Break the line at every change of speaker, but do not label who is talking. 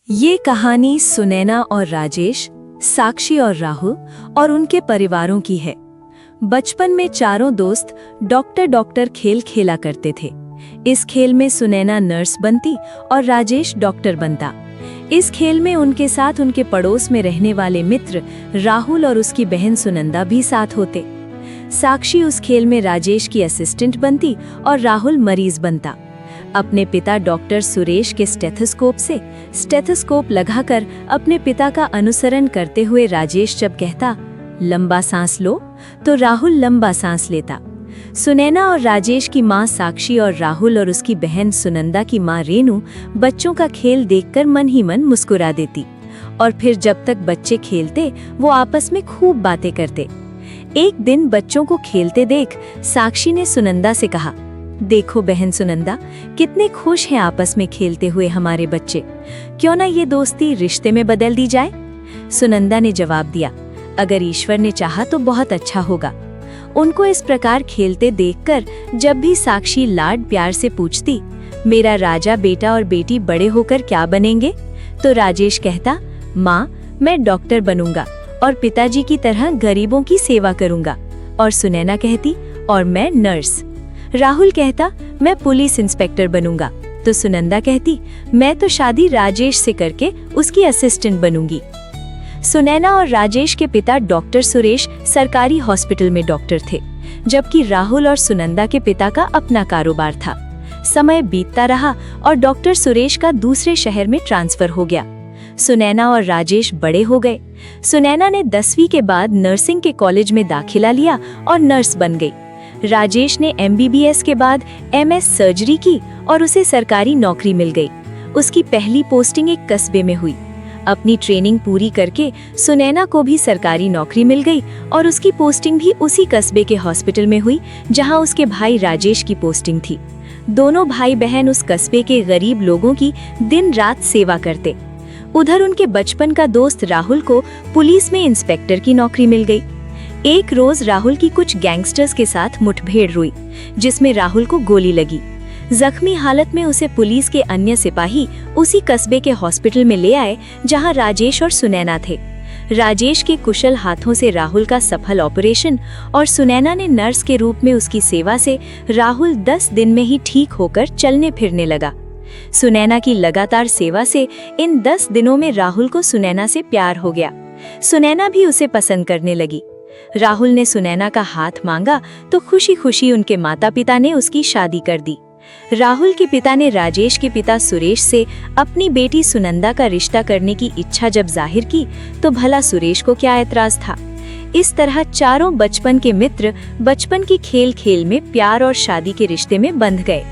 ये कहानी सुनैना और राजेश, साक्षी और राहुल और उनके परिवारों की है। बचपन में चारों दोस्त डॉक्टर डॉक्टर खेल खेला करते थे। इस खेल में सुनैना नर्स बनती और राजेश डॉक्टर बनता। इस खेल में उनके साथ उनके पड़ोस में रहने वाले मित्र राहुल और उसकी बहन सुनंदा भी साथ होते। साक्षी उस खेल में राजेश की असिस्टेंट बनती और राहुल मरीज बनता। अपने पिता डॉक्टर सुरेश के स्टेथोस्कोप लगाकर अपने पिता का अनुसरण करते हुए राजेश जब कहता लंबा सांस लो, तो राहुल लंबा सांस लेता। सुनैना और राजेश की मां साक्षी और राहुल और उसकी बहन सुनंदा की मां रेनू बच्चों का खेल देखकर मन ही मन मुस्कुरा देती। और फिर जब तक बच्चे खेलते वो आपस में खूब बातें करते। एक दिन बच्चों को खेलते देख साक्षी ने सुनंदा से कहा, देखो बहन सुनंदा, कितने खुश हैं आपस में खेलते हुए हमारे बच्चे। क्यों ना ये दोस्ती रिश्ते में बदल दी जाए। सुनंदा ने जवाब दिया, अगर ईश्वर ने चाहा तो बहुत अच्छा होगा। उनको इस प्रकार खेलते देखकर जब भी साक्षी लाड प्यार से पूछती, मेरा राजा बेटा और बेटी बड़े होकर क्या बनेंगे, तो राजेश कहता, माँ मैं डॉक्टर बनूंगा और पिताजी की तरह गरीबों की सेवा करूंगा। और सुनैना कहती, और मैं नर्स। राहुल कहता, मैं पुलिस इंस्पेक्टर बनूंगा। तो सुनंदा कहती, मैं तो शादी राजेश से करके उसकी असिस्टेंट बनूंगी। सुनैना और राजेश के पिता डॉक्टर सुरेश सरकारी हॉस्पिटल में डॉक्टर थे, जबकि राहुल और सुनंदा के पिता का अपना कारोबार था। समय बीतता रहा और डॉक्टर सुरेश का दूसरे शहर में ट्रांसफर हो गया। सुनैना और राजेश बड़े हो गए। सुनैना ने 10वीं के बाद नर्सिंग के कॉलेज में दाखिला लिया और नर्स बन गई। राजेश ने MBBS के बाद MS सर्जरी की और उसे सरकारी नौकरी मिल गई। उसकी पहली पोस्टिंग एक कस्बे में हुई। अपनी ट्रेनिंग पूरी करके सुनैना को भी सरकारी नौकरी मिल गई और उसकी पोस्टिंग भी उसी कस्बे के हॉस्पिटल में हुई जहां उसके भाई राजेश की पोस्टिंग थी। दोनों भाई बहन उस कस्बे के गरीब लोगों की दिन रात सेवा करते। उधर उनके बचपन का दोस्त राहुल को पुलिस में इंस्पेक्टर की नौकरी मिल गई। एक रोज राहुल की कुछ गैंगस्टर्स के साथ मुठभेड़ हुई, जिसमें राहुल को गोली लगी। जख्मी हालत में उसे पुलिस के अन्य सिपाही उसी कस्बे के हॉस्पिटल में ले आए जहां राजेश और सुनैना थे। राजेश के कुशल हाथों से राहुल का सफल ऑपरेशन और सुनैना ने नर्स के रूप में उसकी सेवा से राहुल 10 दिन में ही ठीक होकर चलने फिरने लगा। सुनैना की लगातार सेवा से इन 10 दिनों में राहुल को सुनैना से प्यार हो गया। सुनैना भी उसे पसंद करने लगी। राहुल ने सुनैना का हाथ मांगा तो खुशी खुशी उनके माता पिता ने उसकी शादी कर दी। राहुल के पिता ने राजेश के पिता सुरेश से अपनी बेटी सुनंदा का रिश्ता करने की इच्छा जब जाहिर की तो भला सुरेश को क्या ऐतराज था। इस तरह चारों बचपन के मित्र बचपन की खेल खेल में प्यार और शादी के रिश्ते में बंध गए।